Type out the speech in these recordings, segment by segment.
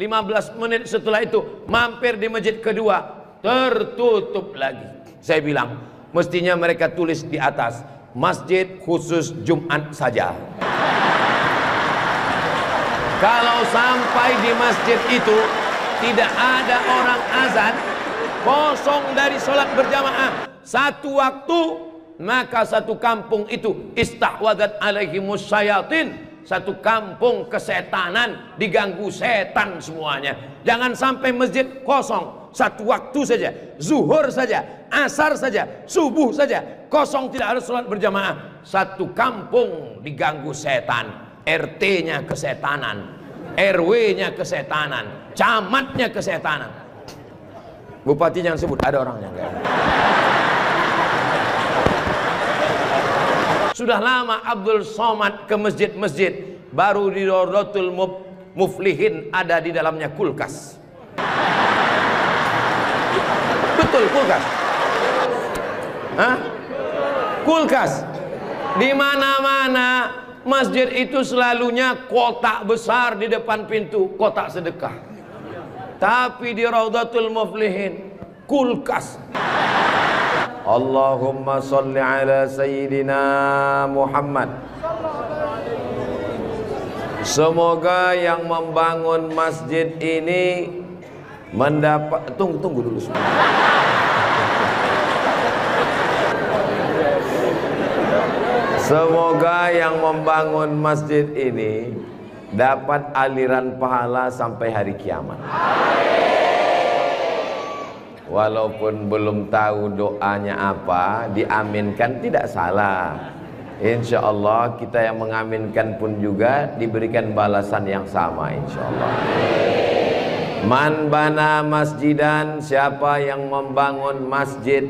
15 menit setelah itu mampir di masjid kedua, tertutup lagi. Saya bilang, mestinya mereka tulis di atas, masjid khusus Jumat saja. Kalau sampai di masjid itu tidak ada orang azan, kosong dari sholat berjamaah satu waktu, maka satu kampung itu istahwadat alaihimus syayatin, satu kampung kesetanan, diganggu setan semuanya. Jangan sampai masjid kosong satu waktu saja, zuhur saja, asar saja, subuh saja, kosong tidak harus sholat berjamaah. Satu kampung diganggu setan, RT-nya kesetanan, RW-nya kesetanan, camatnya kesetanan. Bupati jangan sebut, ada orangnya enggak. Sudah lama Abdul Somad ke masjid-masjid, baru di Rawdatul Muflihin ada di dalamnya kulkas. Betul, kulkas. Hah? Kulkas. Di mana-mana masjid itu selalunya kotak besar di depan pintu, kotak sedekah. Tapi di Rawdatul Muflihin kulkas. Allahumma salli ala Sayyidina Muhammad. Semoga yang membangun masjid ini mendapat, tunggu dulu semua. Semoga yang membangun masjid ini dapat aliran pahala sampai hari kiamat. Walaupun belum tahu doanya apa, diaminkan tidak salah. Insya Allah kita yang mengaminkan pun juga diberikan balasan yang sama, insya Allah. Man bana masjidan, siapa yang membangun masjid,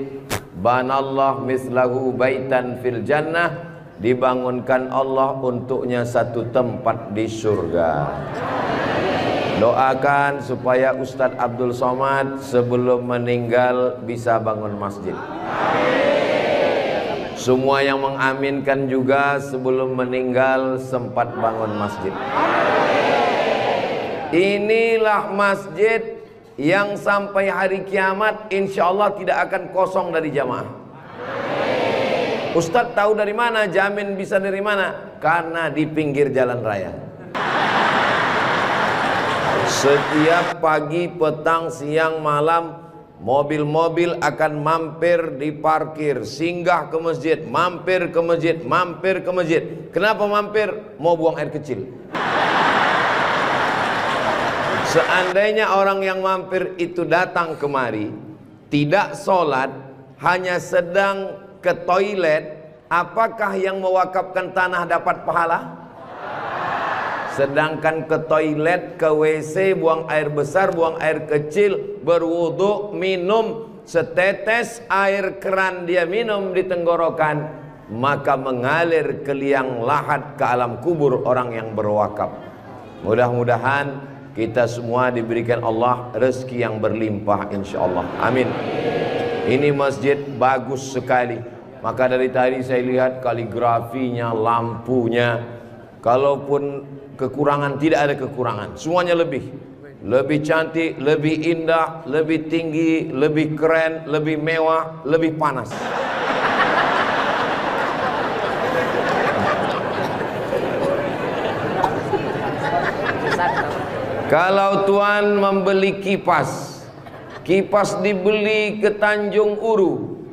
banallah mislahu baitan fil jannah, dibangunkan Allah untuknya satu tempat di surga. Doakan supaya Ustadz Abdul Somad sebelum meninggal bisa bangun masjid. Semua yang mengaminkan juga sebelum meninggal sempat bangun masjid. Inilah masjid yang sampai hari kiamat insya Allah tidak akan kosong dari jamaah. Ustadz tahu dari mana? Jamin bisa dari mana? Karena di pinggir jalan raya. Setiap pagi, petang, siang, malam, mobil-mobil akan mampir di parkir, singgah ke masjid, mampir ke masjid, mampir ke masjid. Kenapa mampir? Mau buang air kecil. Seandainya orang yang mampir itu datang kemari, tidak sholat, hanya sedang ke toilet, apakah yang mewakafkan tanah dapat pahala? Sedangkan ke toilet, ke WC, buang air besar, buang air kecil, berwudu, minum setetes air keran dia minum di tenggorokan, maka mengalir ke liang lahat ke alam kubur orang yang berwakaf. Mudah-mudahan kita semua diberikan Allah rezeki yang berlimpah insyaallah. Amin. Ini masjid bagus sekali. Maka dari tadi saya lihat kaligrafinya, lampunya, kalaupun kekurangan tidak ada kekurangan, semuanya lebih cantik, lebih indah, lebih tinggi, lebih keren, lebih mewah, lebih panas. Kalau tuan membeli kipas, kipas dibeli ke Tanjung Uru,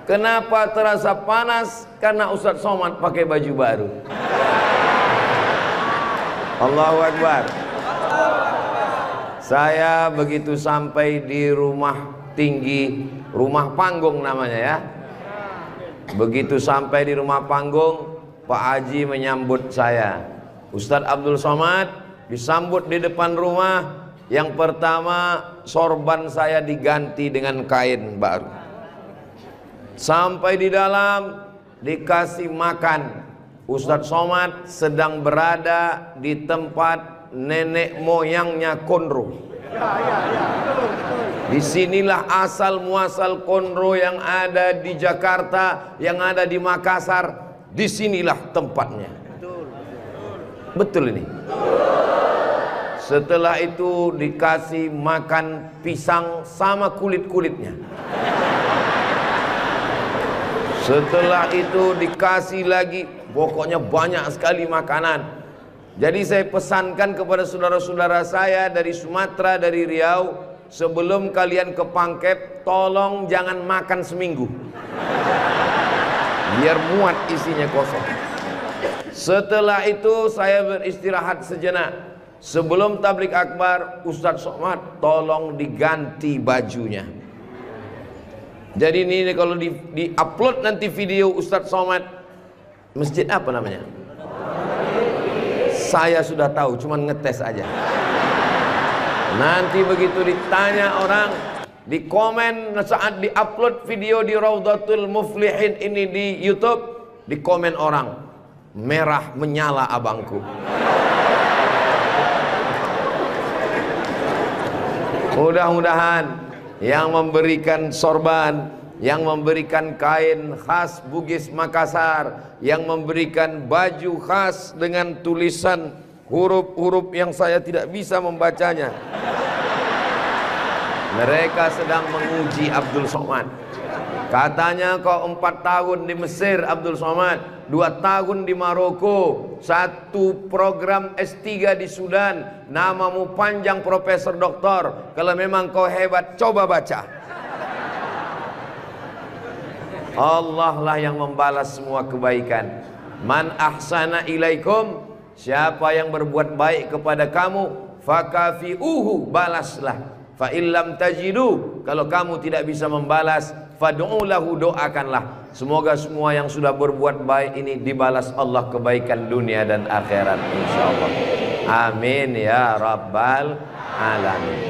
kenapa terasa panas? Karena Ustadz Somad pakai baju baru. Allahu Akbar. Saya begitu sampai di rumah tinggi, rumah panggung namanya ya. Begitu sampai di rumah panggung, Pak Haji menyambut saya. Ustadz Abdul Somad disambut di depan rumah. Yang pertama, sorban saya diganti dengan kain baru. Sampai di dalam dikasih makan. Ustadz Somad sedang berada di tempat nenek moyangnya Konro. Disinilah asal muasal Konro yang ada di Jakarta, yang ada di Makassar. Disinilah tempatnya. Betul ini. Setelah itu dikasih makan pisang sama kulit-kulitnya. Setelah itu dikasih lagi, pokoknya banyak sekali makanan. Jadi saya pesankan kepada saudara-saudara saya dari Sumatera, dari Riau, sebelum kalian ke Pangkep, tolong jangan makan seminggu, biar muat isinya kosong. Setelah itu saya beristirahat sejenak. Sebelum tablik akbar, Ustadz Somad tolong diganti bajunya. Jadi ini kalau di upload nanti video Ustadz Somad, masjid apa namanya? Saya sudah tahu, cuman ngetes aja. Nanti begitu ditanya orang, di komen saat di upload video di Raudhatul Muflihin ini di YouTube, di komen orang, merah menyala abangku. Mudah-mudahan yang memberikan sorban, yang memberikan kain khas Bugis Makassar, yang memberikan baju khas dengan tulisan huruf-huruf yang saya tidak bisa membacanya, mereka sedang menguji Abdul Somad. Katanya kau 4 tahun di Mesir Abdul Somad, 2 tahun di Maroko, 1 program S3 di Sudan, namamu panjang profesor doktor. Kalau memang kau hebat, coba baca. Allah lah yang membalas semua kebaikan. Man ahsana ilaikum, siapa yang berbuat baik kepada kamu, fakafi'uhu, balaslah. Fa illam tajidu, kalau kamu tidak bisa membalas, fad'u lahu, doakanlah. Semoga semua yang sudah berbuat baik ini dibalas Allah kebaikan dunia dan akhirat insyaallah. Amin ya rabbal alamin.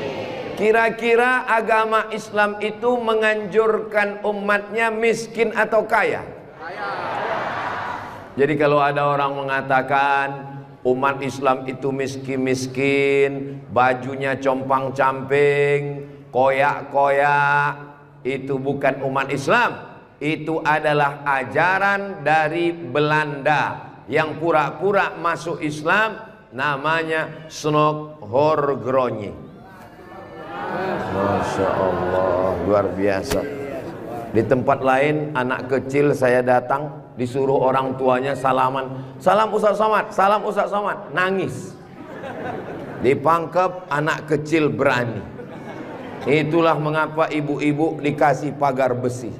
Kira-kira agama Islam itu menganjurkan umatnya miskin atau kaya? Jadi kalau ada orang mengatakan umat Islam itu miskin-miskin, bajunya compang-camping, koyak-koyak, itu bukan umat Islam. Itu adalah ajaran dari Belanda yang pura-pura masuk Islam, namanya Snokhorgronni. Masya Allah, luar biasa. Di tempat lain anak kecil saya datang, disuruh orang tuanya salaman, salam Ustadz Somad, salam Ustadz Somad, nangis. Di Pangkep anak kecil berani. Itulah mengapa ibu-ibu dikasih pagar besi.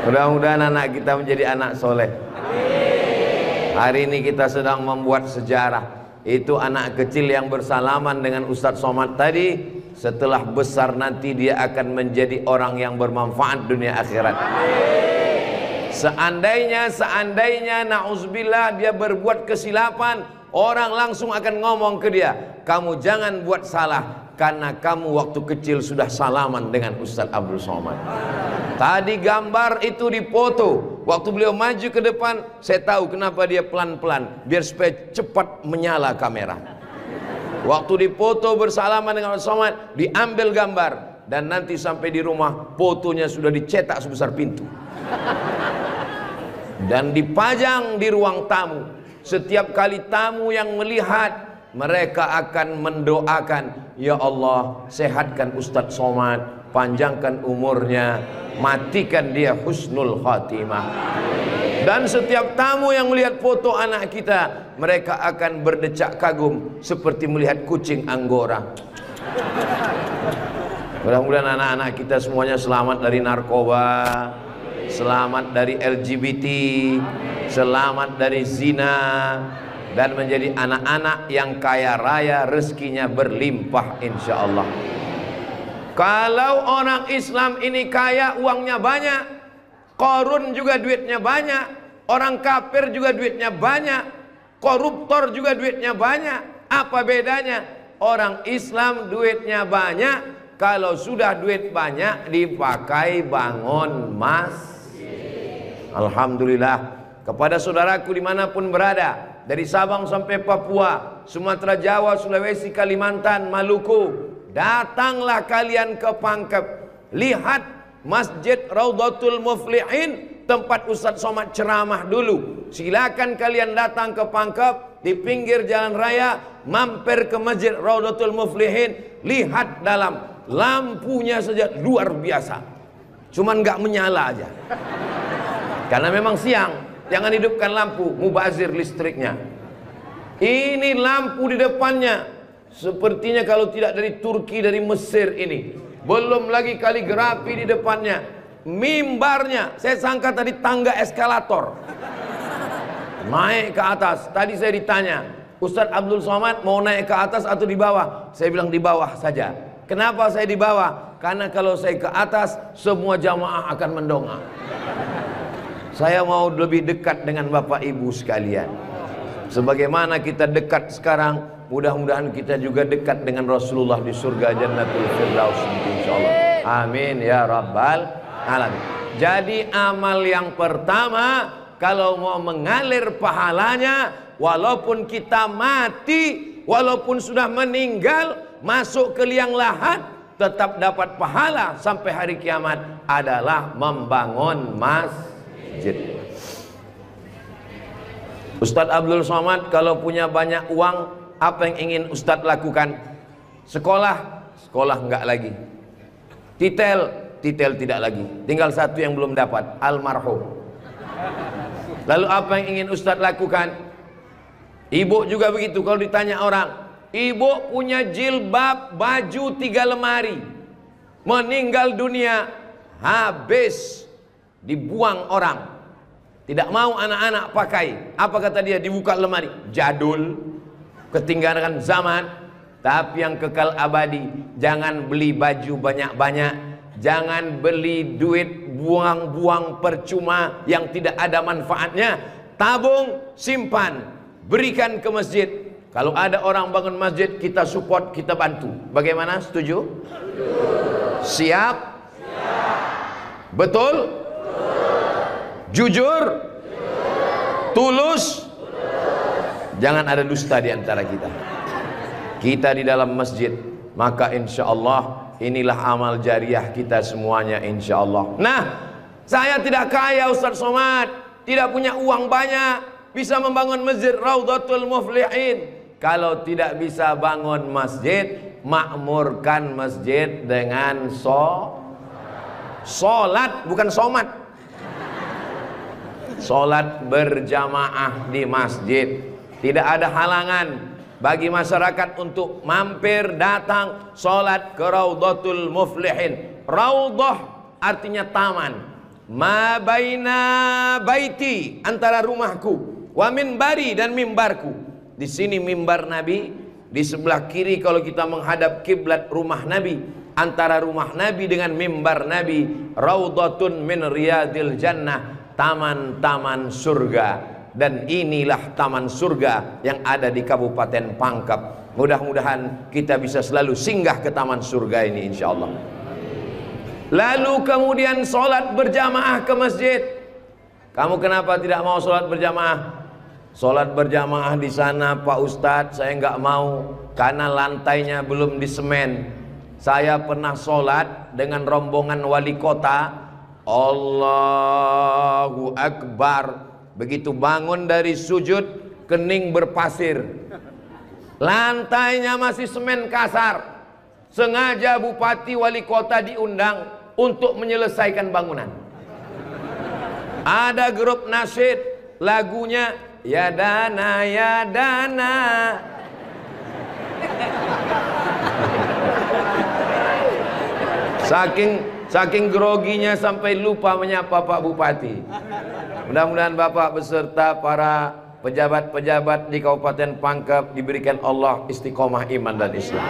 Mudah-mudahan anak kita menjadi anak soleh. Hari ini kita sedang membuat sejarah. Itu anak kecil yang bersalaman dengan Ustadz Somad tadi, setelah besar nanti dia akan menjadi orang yang bermanfaat dunia akhirat. Seandainya na'udzubillah dia berbuat kesilapan, orang langsung akan ngomong ke dia, kamu jangan buat salah, karena kamu waktu kecil sudah salaman dengan Ustadz Abdul Somad. Tadi gambar itu dipoto, waktu beliau maju ke depan, saya tahu kenapa dia pelan-pelan, biar supaya cepat menyala kamera. Waktu dipoto bersalaman dengan Ustadz Somad, diambil gambar, dan nanti sampai di rumah fotonya sudah dicetak sebesar pintu dan dipajang di ruang tamu. Setiap kali tamu yang melihat, mereka akan mendoakan, ya Allah sehatkan Ustadz Somad, panjangkan umurnya, matikan dia husnul khatimah. Dan setiap tamu yang melihat foto anak kita, mereka akan berdecak kagum seperti melihat kucing Anggora. Mudah-mudahan anak-anak kita semuanya selamat dari narkoba, selamat dari LGBT, selamat dari zina, dan menjadi anak-anak yang kaya raya, rezekinya berlimpah insyaallah. Kalau orang Islam ini kaya, uangnya banyak, Qarun juga duitnya banyak, orang kafir juga duitnya banyak, koruptor juga duitnya banyak. Apa bedanya? Orang Islam duitnya banyak, kalau sudah duit banyak dipakai bangun masjid. Alhamdulillah. Kepada saudaraku dimanapun berada, dari Sabang sampai Papua, Sumatera, Jawa, Sulawesi, Kalimantan, Maluku, datanglah kalian ke Pangkep. Lihat Masjid Raudhatul Muflihin tempat Ustadz Somad ceramah dulu. Silakan kalian datang ke Pangkep, di pinggir jalan raya, mampir ke Masjid Raudatul Muflihin, lihat dalam, lampunya saja luar biasa, cuman nggak menyala aja karena memang siang. Jangan hidupkan lampu, mubazir listriknya. Ini lampu di depannya sepertinya kalau tidak dari Turki, dari Mesir ini. Belum lagi kaligrafi di depannya. Mimbarnya, saya sangka tadi tangga eskalator naik ke atas. Tadi saya ditanya, Ustadz Abdul Somad mau naik ke atas atau di bawah? Saya bilang di bawah saja. Kenapa saya di bawah? Karena kalau saya ke atas, semua jamaah akan mendongak. Saya mau lebih dekat dengan Bapak Ibu sekalian. Sebagaimana kita dekat sekarang, mudah-mudahan kita juga dekat dengan Rasulullah di surga Jannatul Firdaus, insyaallah. Amin ya rabbal alamin. Jadi amal yang pertama, kalau mau mengalir pahalanya, walaupun kita mati, walaupun sudah meninggal, masuk ke liang lahat, tetap dapat pahala sampai hari kiamat, adalah membangun masjid. Ustadz Abdul Somad kalau punya banyak uang, apa yang ingin Ustadz lakukan? Sekolah, sekolah enggak lagi. Titel, titel tidak lagi. Tinggal satu yang belum dapat, almarhum. Lalu apa yang ingin Ustadz lakukan? Ibu juga begitu. Kalau ditanya orang, ibu punya jilbab, baju 3 lemari, meninggal dunia, habis, dibuang orang. Tidak mau anak-anak pakai. Apa kata dia? Dibuka lemari, jadul, ketinggalan zaman. Tapi yang kekal abadi, jangan beli baju banyak-banyak, jangan beli duit buang-buang percuma yang tidak ada manfaatnya. Tabung, simpan, berikan ke masjid. Kalau ada orang bangun masjid, kita support, kita bantu. Bagaimana? Setuju? Siap? Betul? Jujur? Tulus? Jangan ada dusta di antara kita. Kita di dalam masjid, maka insya Allah inilah amal jariah kita semuanya, insya Allah. Nah, saya tidak kaya Ustadz Somad, tidak punya uang banyak, bisa membangun masjid Raudatul Muflihin. Kalau tidak bisa bangun masjid, makmurkan masjid dengan sholat, bukan somat. Sholat berjamaah di masjid. Tidak ada halangan bagi masyarakat untuk mampir datang sholat ke Raudatul Muflihin. Raudah artinya taman. Ma baina baiti, antara rumahku, wa minbari, dan mimbarku. Di sini mimbar Nabi, di sebelah kiri kalau kita menghadap kiblat rumah Nabi. Antara rumah Nabi dengan mimbar Nabi, Raudatun min riyadil jannah, taman-taman surga. Dan inilah taman surga yang ada di Kabupaten Pangkep. Mudah-mudahan kita bisa selalu singgah ke taman surga ini, insya Allah. Lalu kemudian sholat berjamaah ke masjid. Kamu kenapa tidak mau sholat berjamaah? Sholat berjamaah di sana Pak Ustadz, saya nggak mau karena lantainya belum disemen. Saya pernah sholat dengan rombongan wali kota. Allahu Akbar. Begitu bangun dari sujud, kening berpasir, lantainya masih semen kasar. Sengaja bupati wali kota diundang untuk menyelesaikan bangunan. Ada grup nasyid, lagunya ya dana ya dana. Saking groginya sampai lupa menyapa Pak Bupati. Mudah-mudahan Bapak beserta para pejabat-pejabat di Kabupaten Pangkep diberikan Allah istiqomah iman dan Islam.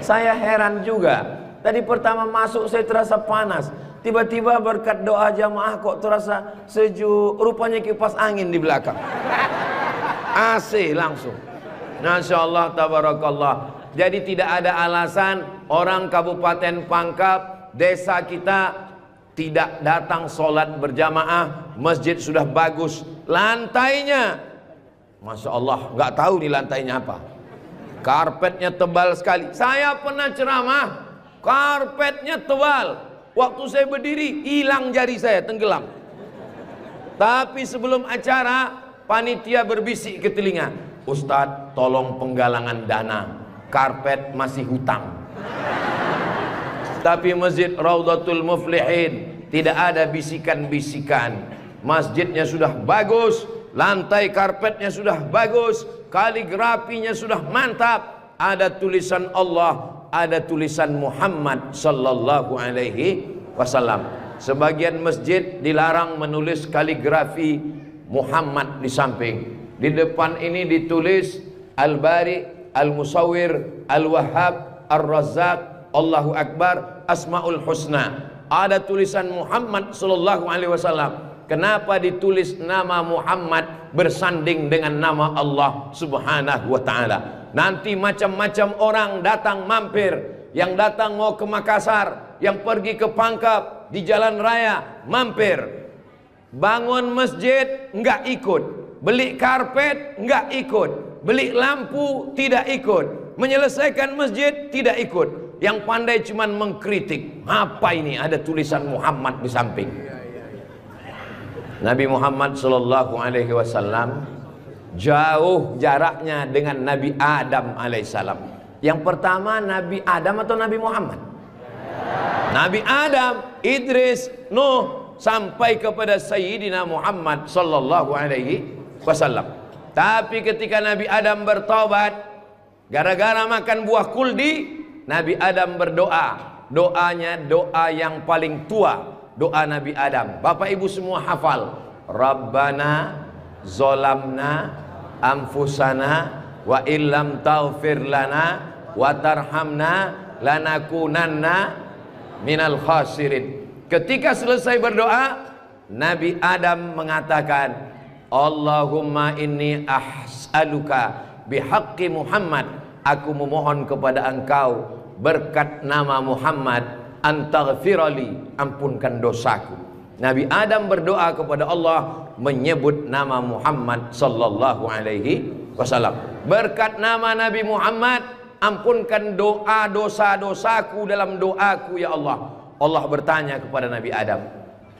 Saya heran juga. Tadi pertama masuk saya terasa panas. Tiba-tiba berkat doa jamaah kok terasa sejuk. Rupanya kipas angin di belakang. AC langsung. Masya Allah, tabarakallah. Jadi tidak ada alasan orang Kabupaten Pangkep, desa kita, tidak datang sholat berjamaah. Masjid sudah bagus, lantainya Masya Allah, nggak tahu nih lantainya apa, karpetnya tebal sekali. Saya pernah ceramah, karpetnya tebal, Waktu saya berdiri, hilang jari saya, tenggelam. Tapi sebelum acara, panitia berbisik ke telinga, Ustadz, tolong penggalangan dana, karpet masih hutang. Tapi Masjid Raudhatul Muflihin tidak ada bisikan-bisikan. Masjidnya sudah bagus, lantai karpetnya sudah bagus, kaligrafinya sudah mantap. Ada tulisan Allah, ada tulisan Muhammad sallallahu alaihi wasallam. Sebagian masjid dilarang menulis kaligrafi Muhammad di samping. Di depan ini ditulis Al-Bari, Al-Musawwir, Al-Wahhab, Ar-Razzaq, Allahu Akbar, Asmaul Husna. Ada tulisan Muhammad sallallahu alaihi wasallam. Kenapa ditulis nama Muhammad bersanding dengan nama Allah subhanahu wa ta'ala? Nanti macam-macam orang datang mampir. Yang datang mau ke Makassar, yang pergi ke Pangkep, di jalan raya mampir. Bangun masjid enggak ikut, beli karpet enggak ikut, beli lampu tidak ikut, menyelesaikan masjid tidak ikut. Yang pandai cuman mengkritik. Apa ini ada tulisan Muhammad di samping? Nabi Muhammad sallallahu alaihi wasallam jauh jaraknya dengan Nabi Adam alaihissalam. Yang pertama Nabi Adam atau Nabi Muhammad? Nabi Adam, Idris, Nuh, sampai kepada Sayyidina Muhammad sallallahu alaihi wasallam. Tapi ketika Nabi Adam bertobat gara-gara makan buah kuldi, Nabi Adam berdoa. Doanya doa yang paling tua, doa Nabi Adam. Bapak Ibu semua hafal. Rabbana zolamna anfusana wa illam taghfir lana wa tarhamna lanakunanna minal khasirin. Ketika selesai berdoa, Nabi Adam mengatakan, Allahumma inni as'aluka bihaqqi Muhammad, aku memohon kepada engkau berkat nama Muhammad, antaghfirali, ampunkan dosaku. Nabi Adam berdoa kepada Allah menyebut nama Muhammad sallallahu alaihi wasallam. Berkat nama Nabi Muhammad, ampunkan doa dosa-dosaku dalam doaku ya Allah. Allah bertanya kepada Nabi Adam.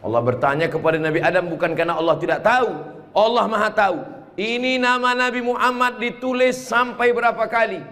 Allah bertanya kepada Nabi Adam bukan karena Allah tidak tahu. Allah Maha tahu. Ini nama Nabi Muhammad ditulis sampai berapa kali?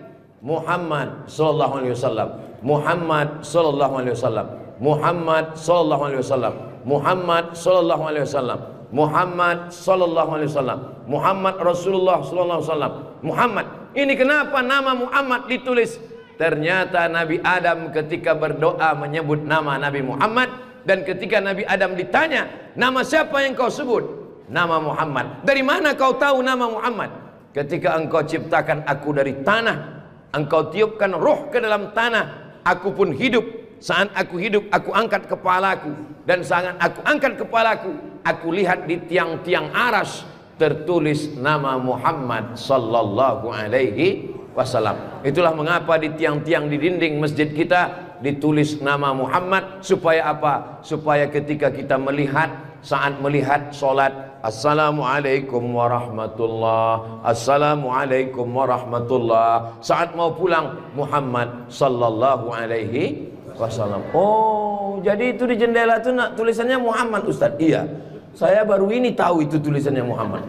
Muhammad sallallahu alaihi wasallam. Muhammad sallallahu alaihi wasallam. Muhammad sallallahu alaihi wasallam. Muhammad sallallahu alaihi wasallam. Muhammad sallallahu alaihi wasallam. Muhammad Rasulullah sallallahu alaihi wasallam. Muhammad. Ini kenapa nama Muhammad ditulis? Ternyata Nabi Adam ketika berdoa menyebut nama Nabi Muhammad, dan ketika Nabi Adam ditanya, nama siapa yang kau sebut? Nama Muhammad. Dari mana kau tahu nama Muhammad? Ketika engkau ciptakan aku dari tanah, engkau tiupkan roh ke dalam tanah, aku pun hidup. Saat aku hidup, aku angkat kepalaku, dan saat aku angkat kepalaku, aku lihat di tiang-tiang aras tertulis nama Muhammad sallallahu alaihi wasallam. Itulah mengapa di tiang-tiang di dinding masjid kita ditulis nama Muhammad. Supaya apa? Supaya ketika kita melihat, saat melihat solat, Assalamualaikum warahmatullah, Assalamualaikum warahmatullah. Saat mau pulang, Muhammad sallallahu alaihi wasallam. Oh, jadi itu di jendela itu tulisannya Muhammad, Ustaz? Iya, saya baru ini tahu itu tulisannya Muhammad.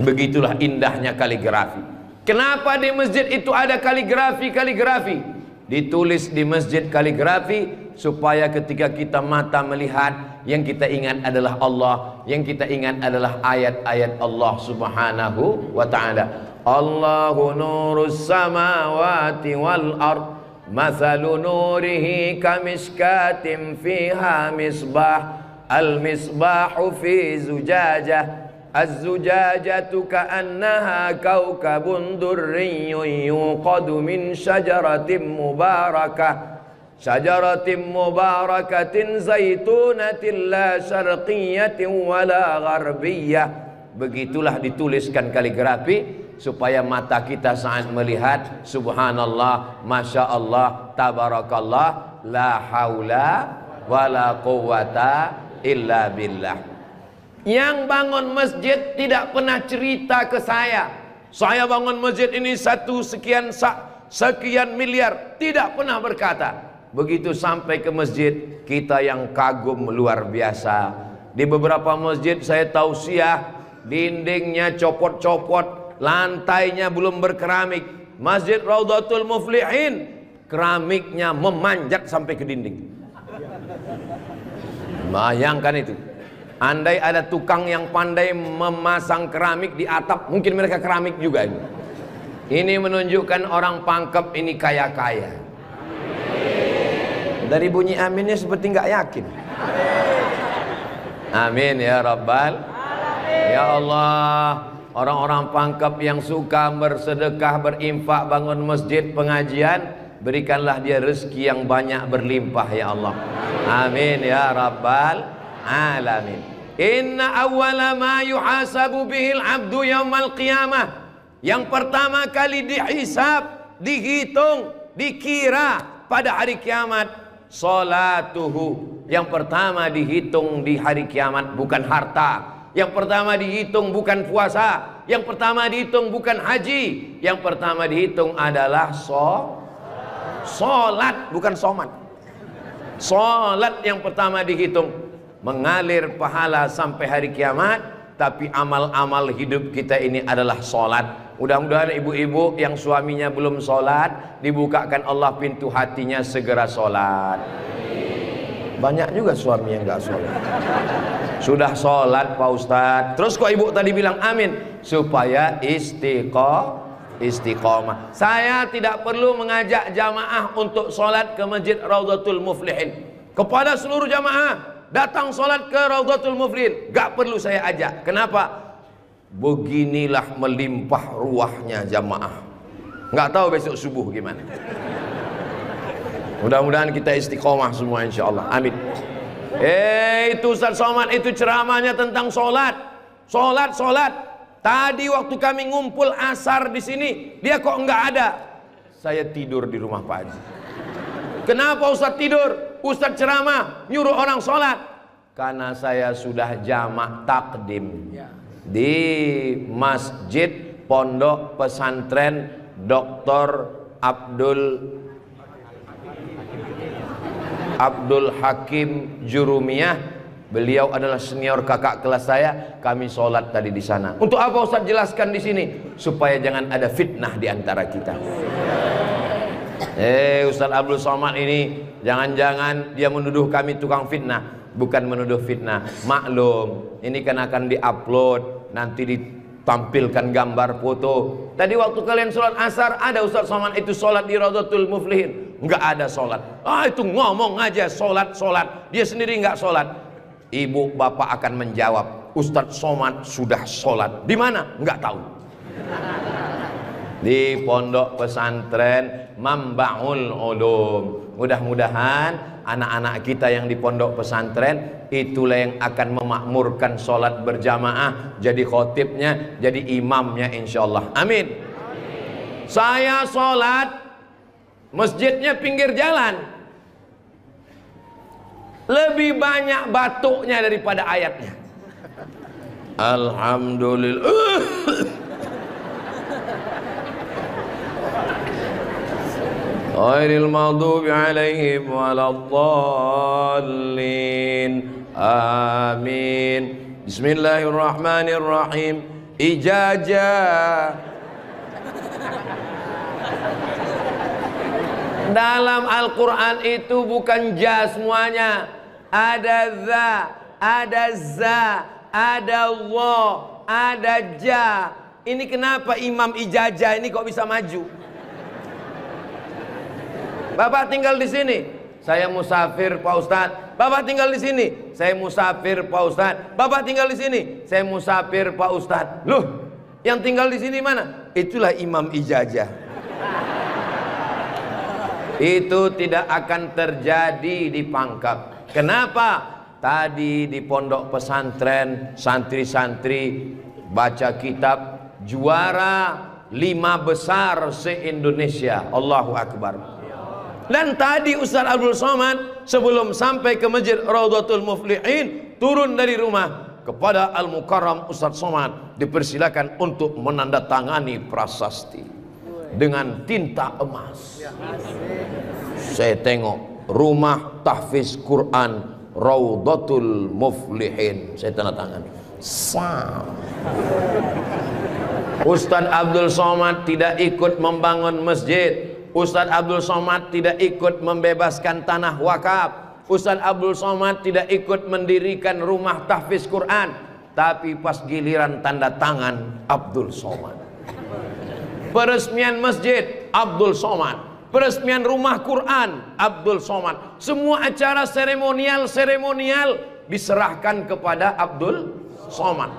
Begitulah indahnya kaligrafi. Kenapa di masjid itu ada kaligrafi? Ditulis di masjid kaligrafi supaya ketika kita mata melihat, yang kita ingat adalah Allah, yang kita ingat adalah ayat-ayat Allah subhanahu wa ta'ala. Allahu nurus samawati wal ard, mathalu nurihi kamishkatin fiha misbah, al-misbahu fi zujajah, az-zujajatu ka'annaha kawkabun durriyyun yuqadu min syajaratin mubarakatin zaitunatin la syarqiyatin wala gharbiyah. Begitulah dituliskan kaligrafi supaya mata kita saat melihat, subhanallah, masya Allah, tabarakallah, la haula wala quwata illa billah. Yang bangun masjid tidak pernah cerita ke saya bangun masjid ini sekian miliar, tidak pernah berkata. Begitu sampai ke masjid, kita yang kagum luar biasa. Di beberapa masjid saya tausiah, dindingnya copot-copot, lantainya belum berkeramik. Masjid Raudhatul Muflihin, keramiknya memanjat sampai ke dinding. Bayangkan itu. Andai ada tukang yang pandai memasang keramik di atap, mungkin mereka keramik juga ini. Ini menunjukkan orang Pangkep ini kaya-kaya. Dari bunyi aminnya seperti nggak yakin. Amin ya Rabbal Alamin. Ya Allah, orang-orang Pangkep yang suka bersedekah, berinfak, bangun masjid, pengajian, berikanlah dia rezeki yang banyak berlimpah ya Allah. Amin ya Rabbal Alamin. Inna awwala ma yuhasabu bihil abdu yaumal qiyamah. Yang pertama kali dihisab, dihitung, dikira pada hari kiamat, salatuhu. Yang pertama dihitung di hari kiamat bukan harta. Yang pertama dihitung bukan puasa. Yang pertama dihitung bukan haji. Yang pertama dihitung adalah solat, bukan somat. Solat yang pertama dihitung. Mengalir pahala sampai hari kiamat. Tapi amal-amal hidup kita ini adalah solat. Mudah-mudahan ibu-ibu yang suaminya belum solat, dibukakan Allah pintu hatinya segera solat. Banyak juga suami yang gak solat. Sudah solat Pak Ustadz, terus kok ibu tadi bilang amin? Supaya istiqomah. Saya tidak perlu mengajak jamaah untuk solat ke Masjid Raudhatul Muflihin. Kepada seluruh jamaah, datang solat ke Raudhatul Muflihin, gak perlu saya ajak. Kenapa? Beginilah melimpah ruahnya jamaah. Gak tahu besok subuh gimana. Mudah-mudahan kita istiqomah semua insyaallah. Amin. Itu Ustaz Somad itu ceramahnya tentang solat. Solat. Tadi waktu kami ngumpul asar di sini, dia kok nggak ada. Saya tidur di rumah Pak Haji. Kenapa Ustaz tidur? Ustaz ceramah nyuruh orang solat. Karena saya sudah jamak takdim di Masjid Pondok Pesantren Dr. Abdul Hakim Jurumiyah. Beliau adalah senior kakak kelas saya. Kami sholat tadi di sana. Untuk apa Ustaz jelaskan di sini? Supaya jangan ada fitnah di antara kita. Ustaz Abdul Somad ini jangan-jangan dia menuduh kami tukang fitnah. Bukan menuduh fitnah. Maklum, ini kan akan diupload, nanti ditampilkan gambar foto. Tadi waktu kalian sholat asar, ada Ustaz Somad itu sholat di Raudhatul Muflihin. Nggak ada sholat. Itu ngomong aja sholat. Dia sendiri nggak sholat. Ibu bapak akan menjawab, Ustaz Somad sudah sholat. Di mana? Nggak tahu. Di Pondok Pesantren Mambaul Ulum. Mudah-mudahan anak-anak kita yang di pondok pesantren itulah yang akan memakmurkan sholat berjamaah, jadi khotibnya, jadi imamnya insyaallah. Amin. Saya sholat, masjidnya pinggir jalan, lebih banyak batuknya daripada ayatnya. Alhamdulillah. Ghairil maghdubi alaihim waladdallin. Amin. Bismillahirrahmanirrahim. Ijazah. Dalam Al-Quran itu bukan ja semuanya. Ada za, ada za, ada Allah, ada ja. Ini kenapa Imam Ijazah ini kok bisa maju? Bapak tinggal di sini, saya musafir Pak Ustadz. Bapak tinggal di sini, saya musafir Pak Ustadz. Bapak tinggal di sini, saya musafir Pak Ustadz. Loh, yang tinggal di sini mana? Itulah Imam Ijazah. Itu tidak akan terjadi di Pangkep. Kenapa? Tadi di pondok pesantren santri-santri baca kitab juara 5 besar se-Indonesia. Allahu Akbar. Dan tadi Ustaz Abdul Somad sebelum sampai ke Masjid Raudhatul Muflihin turun dari rumah, kepada Al-Mukarram Ustaz Somad dipersilakan untuk menandatangani prasasti dengan tinta emas. Saya tengok rumah tahfiz Quran Raudhatul Muflihin. Saya tanda tangan. Ustadz Abdul Somad tidak ikut membangun masjid. Ustadz Abdul Somad tidak ikut membebaskan tanah wakaf. Ustadz Abdul Somad tidak ikut mendirikan rumah tahfiz Quran. Tapi pas giliran tanda tangan Abdul Somad. Peresmian masjid Abdul Somad. Peresmian rumah Quran Abdul Somad. Semua acara seremonial diserahkan kepada Abdul Somad.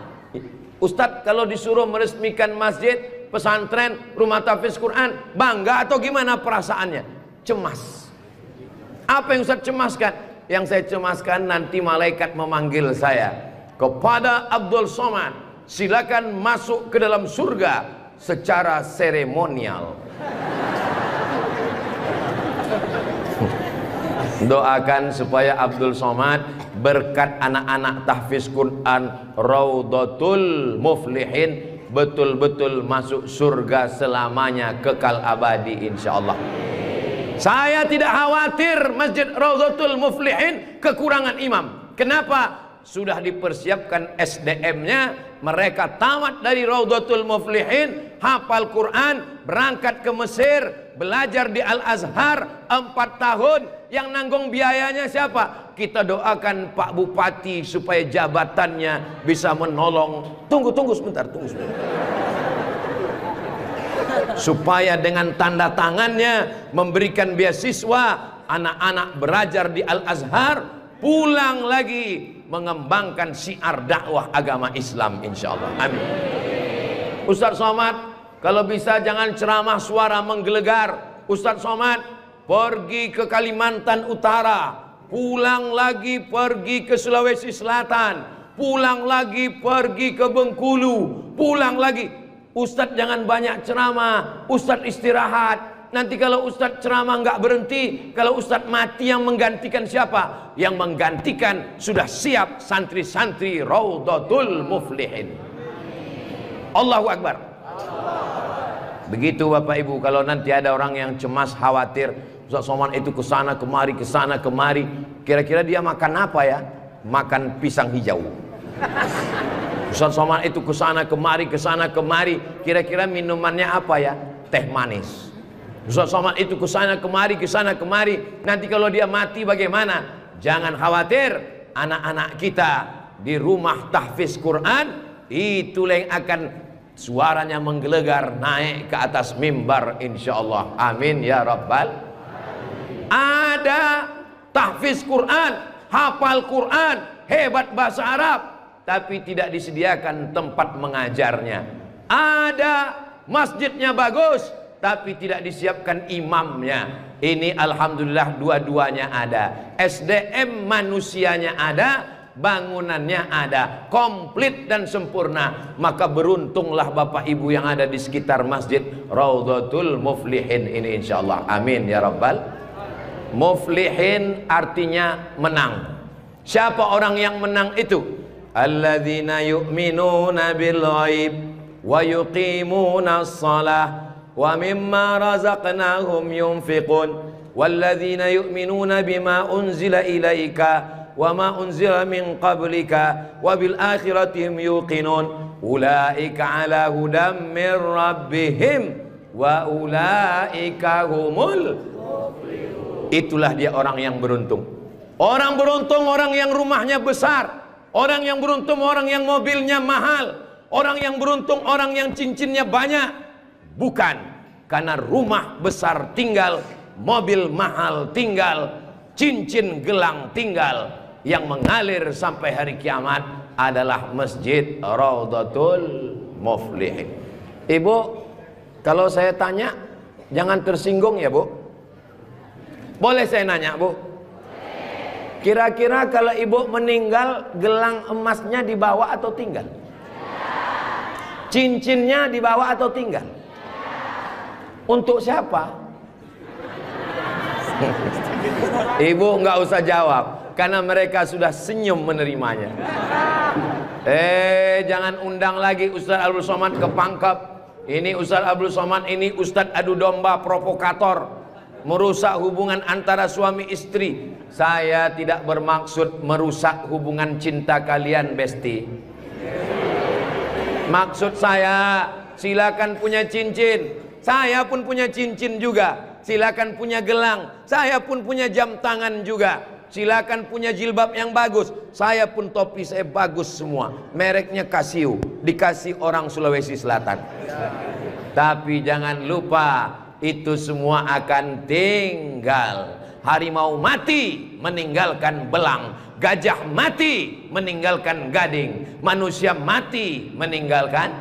Ustadz kalau disuruh meresmikan masjid, pesantren, rumah tahfiz Quran, bangga atau gimana perasaannya? Cemas. Apa yang Ustadz cemaskan? Yang saya cemaskan nanti malaikat memanggil saya. Kepada Abdul Somad, silakan masuk ke dalam surga secara seremonial. Doakan supaya Abdul Somad berkat anak-anak tahfiz Quran Raudhatul Muflihin betul-betul masuk surga selamanya, kekal abadi insyaallah. Saya tidak khawatir Masjid Raudhatul Muflihin kekurangan imam. Kenapa? Sudah dipersiapkan SDM-nya, mereka tamat dari Raudhatul Muflihin, hafal Quran, berangkat ke Mesir, belajar di Al-Azhar 4 tahun. Yang nanggung biayanya siapa? Kita doakan Pak Bupati supaya jabatannya bisa menolong. Tunggu sebentar. Supaya dengan tanda tangannya memberikan beasiswa, anak-anak belajar di Al-Azhar, pulang lagi mengembangkan syiar dakwah agama Islam insyaallah. Amin. Ustadz Somad, kalau bisa jangan ceramah suara menggelegar. Ustadz Somad pergi ke Kalimantan Utara, pulang lagi pergi ke Sulawesi Selatan, pulang lagi pergi ke Bengkulu, pulang lagi. Ustadz jangan banyak ceramah, Ustadz istirahat. Nanti kalau Ustadz ceramah nggak berhenti, kalau Ustadz mati yang menggantikan siapa? Yang menggantikan sudah siap santri-santri Raudhatul Muflihin. Allahu Akbar. Begitu Bapak Ibu, kalau nanti ada orang yang cemas, khawatir, Ustadz Somad itu kesana kemari, kira-kira dia makan apa ya? Makan pisang hijau. Ustadz Somad itu kesana kemari, kira-kira minumannya apa ya? Teh manis. Ustadz Somad itu kesana kemari, nanti kalau dia mati bagaimana? Jangan khawatir, anak-anak kita di rumah tahfiz Quran itulah yang akan suaranya menggelegar naik ke atas mimbar insyaallah. Amin ya rabbal. Ada tahfiz Quran, hafal Quran, hebat bahasa Arab, tapi tidak disediakan tempat mengajarnya. Ada masjidnya bagus, tapi tidak disiapkan imamnya. Ini alhamdulillah dua-duanya ada. SDM manusianya ada, bangunannya ada, komplit dan sempurna. Maka beruntunglah Bapak Ibu yang ada di sekitar Masjid Raudhatul Muflihin ini insyaallah. Amin ya rabbal. Muflihin artinya menang. Siapa orang yang menang itu? Alladzina yu'minuna bil ghaib wa yuqimuna shalah wa mimma razaqnahum yunfiqun walladzina yu'minuna bima unzila ilaika wa ma unzila min qablika wa bil akhirati hum yuqinun ulaika ala hudam min rabbihim wa ulaika humul muflihun. Itulah dia orang yang beruntung. Orang beruntung orang yang rumahnya besar, orang yang beruntung orang yang mobilnya mahal, orang yang beruntung orang yang cincinnya banyak. Bukan karena rumah besar tinggal, mobil mahal tinggal, cincin gelang tinggal. Yang mengalir sampai hari kiamat adalah Masjid Raudhatul Muflihin. Ibu, kalau saya tanya jangan tersinggung ya Bu. Boleh saya nanya Bu? Kira-kira kalau ibu meninggal, gelang emasnya dibawa atau tinggal? Cincinnya dibawa atau tinggal? Untuk siapa? Ibu nggak usah jawab, karena mereka sudah senyum menerimanya. Jangan undang lagi Ustadz Abdul Somad ke Pangkep. Ini Ustadz Abdul Somad ini Ustadz adu domba provokator. merusak hubungan antara suami istri. Saya tidak bermaksud merusak hubungan cinta kalian, Besti. Maksud saya, silakan punya cincin. Saya pun punya cincin juga. Silakan punya gelang. Saya pun punya jam tangan juga. Silakan punya jilbab yang bagus. Saya pun topi saya bagus semua. Mereknya Casio. Dikasih orang Sulawesi Selatan. Tapi jangan lupa, itu semua akan tinggal. Harimau mati meninggalkan belang, gajah mati meninggalkan gading, manusia mati meninggalkan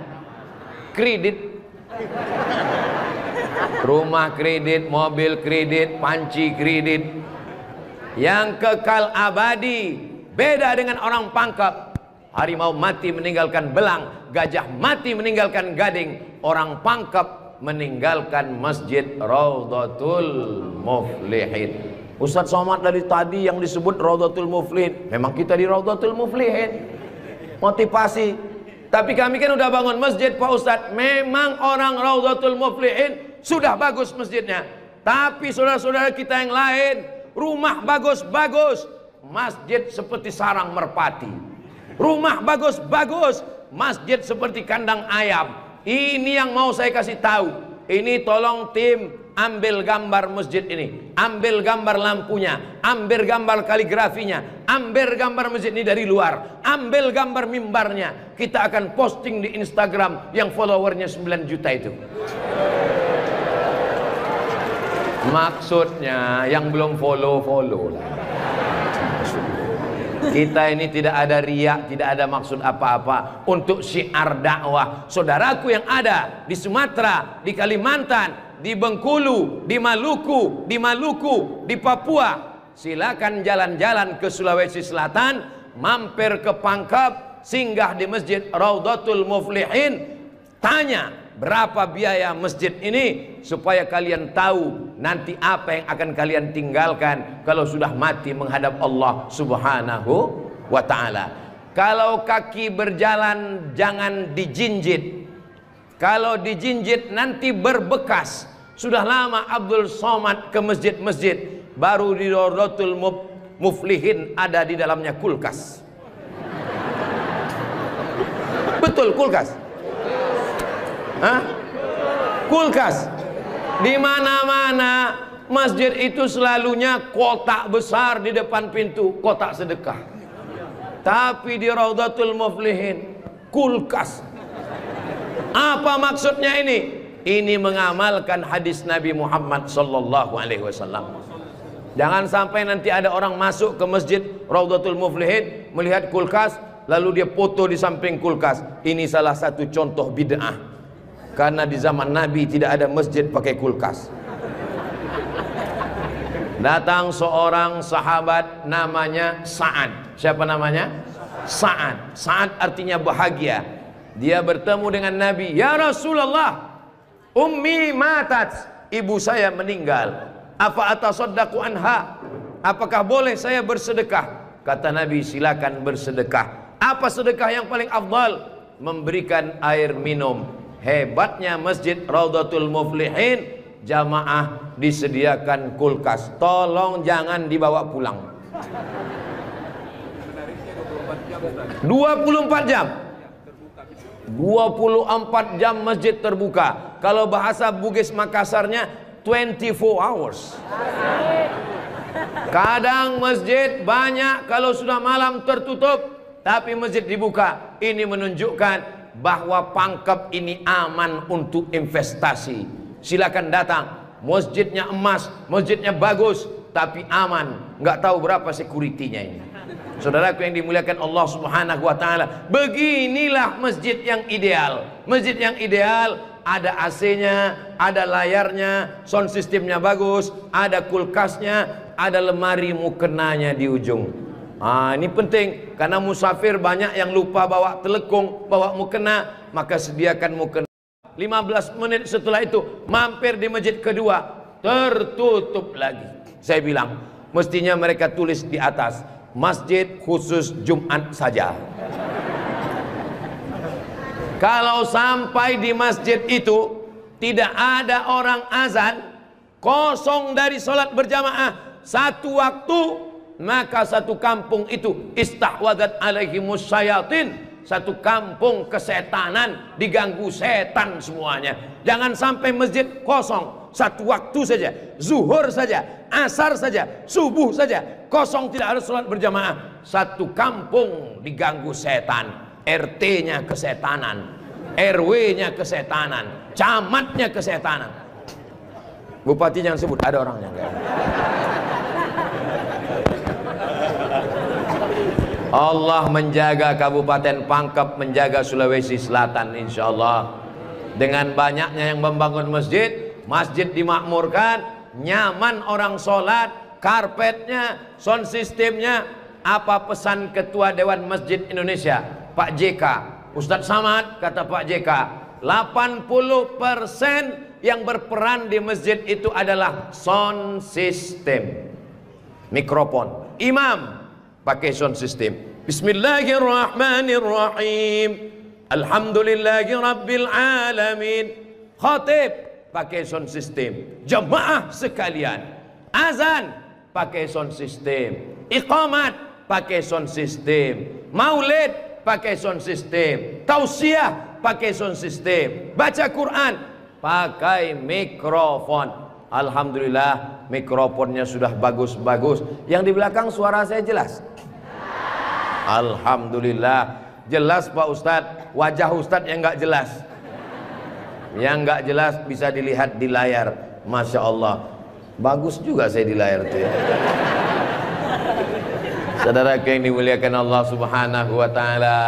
kredit. Rumah kredit, mobil kredit, panci kredit. Yang kekal abadi beda dengan orang pangkep. Harimau mati meninggalkan belang, gajah mati meninggalkan gading, orang pangkep meninggalkan masjid Raudhatul Muflihin. Ustadz Somad dari tadi yang disebut Raudhatul Muflihin, memang kita di Raudhatul Muflihin, motivasi. Tapi kami kan udah bangun masjid Pak Ustadz. Memang orang Raudhatul Muflihin sudah bagus masjidnya. Tapi saudara-saudara kita yang lain, rumah bagus-bagus, masjid seperti sarang merpati. Rumah bagus-bagus, masjid seperti kandang ayam. Ini yang mau saya kasih tahu. Ini tolong tim ambil gambar masjid ini, ambil gambar lampunya, ambil gambar kaligrafinya, ambil gambar masjid ini dari luar, ambil gambar mimbarnya. Kita akan posting di Instagram yang followernya 9 juta itu. Maksudnya yang belum follow lah. Kita ini tidak ada riak, tidak ada maksud apa-apa. Untuk syiar dakwah saudaraku yang ada di Sumatera, di Kalimantan, di Bengkulu, di Maluku, di Papua, silakan jalan-jalan ke Sulawesi Selatan, mampir ke Pangkep, singgah di masjid Raudhatul Muflihin, tanya berapa biaya masjid ini, supaya kalian tahu nanti apa yang akan kalian tinggalkan kalau sudah mati menghadap Allah Subhanahu wa ta'ala. Kalau kaki berjalan jangan dijinjit. Kalau dijinjit nanti berbekas. Sudah lama Abdul Somad ke masjid-masjid, baru di Raudhatul Muflihin ada di dalamnya kulkas. Betul, kulkas. Hah? Kulkas. Di mana-mana masjid itu selalunya kotak besar di depan pintu, kotak sedekah. Tapi di Raudhatul Muflihin kulkas. Apa maksudnya ini? Ini mengamalkan hadis Nabi Muhammad sallallahu alaihi wasallam. Jangan sampai nanti ada orang masuk ke masjid Raudhatul Muflihin melihat kulkas, lalu dia foto di samping kulkas. Ini salah satu contoh bid'ah. Karena di zaman Nabi tidak ada masjid pakai kulkas. Datang seorang sahabat namanya Sa'ad. Siapa namanya? Sa'ad. Sa'ad artinya bahagia. Dia bertemu dengan Nabi. Ya Rasulullah, ummi matat, ibu saya meninggal. Apa atasaddaqu anha? Apakah boleh saya bersedekah? Kata Nabi, silakan bersedekah. Apa sedekah yang paling afdal? Memberikan air minum. Hebatnya masjid Raudhatul Muflihin, jamaah disediakan kulkas. Tolong jangan dibawa pulang. 24 jam. 24 jam masjid terbuka. Kalau bahasa Bugis Makassarnya 24 hours. Kadang masjid banyak, kalau sudah malam tertutup, tapi masjid dibuka. Ini menunjukkan bahwa Pangkep ini aman untuk investasi. Silakan datang. Masjidnya emas, masjidnya bagus, tapi aman. Nggak tahu berapa security-nya ini. Saudaraku yang dimuliakan Allah Subhanahu wa ta'ala, beginilah masjid yang ideal. Masjid yang ideal, ada AC-nya, ada layarnya, sound systemnya bagus, ada kulkasnya, ada lemari mukenanya di ujung. Ini penting, karena musafir banyak yang lupa bawa telekung, bawa mukena, maka sediakan mukena. 15 menit setelah itu mampir di masjid kedua, tertutup lagi. Saya bilang, mestinya mereka tulis di atas, masjid khusus Jumat saja. Kalau sampai di masjid itu tidak ada orang azan, kosong dari sholat berjamaah satu waktu, maka satu kampung itu istahwadat alaihimus syayatin, satu kampung kesetanan, diganggu setan semuanya. Jangan sampai masjid kosong satu waktu saja, zuhur saja, asar saja, subuh saja kosong, tidak harus sholat berjamaah, satu kampung diganggu setan. RT-nya kesetanan, RW-nya kesetanan, camatnya kesetanan. Bupati jangan sebut, ada orangnya enggak? Allah menjaga Kabupaten Pangkep, menjaga Sulawesi Selatan, insya Allah. Dengan banyaknya yang membangun masjid, masjid dimakmurkan, nyaman orang sholat, karpetnya, sound systemnya. Apa pesan Ketua Dewan Masjid Indonesia, Pak JK, Ustadz Samad, kata Pak JK, 80% yang berperan di masjid itu adalah sound system, mikrofon. Imam pakai sound system, Bismillahirrahmanirrahim, Alhamdulillahi Rabbil Alamin. Khatib pakai sound system. Jamaah sekalian, azan pakai sound system, iqamat pakai sound system, maulid pakai sound system, tausiah pakai sound system, baca Quran pakai mikrofon. Alhamdulillah mikrofonnya sudah bagus-bagus. Yang di belakang suara saya jelas? Alhamdulillah jelas Pak Ustadz. Wajah Ustadz yang nggak jelas, yang nggak jelas bisa dilihat di layar. Masya Allah, bagus juga saya di layar tuh ya. Saudara yang dimuliakan Allah Subhanahu wa Ta'ala,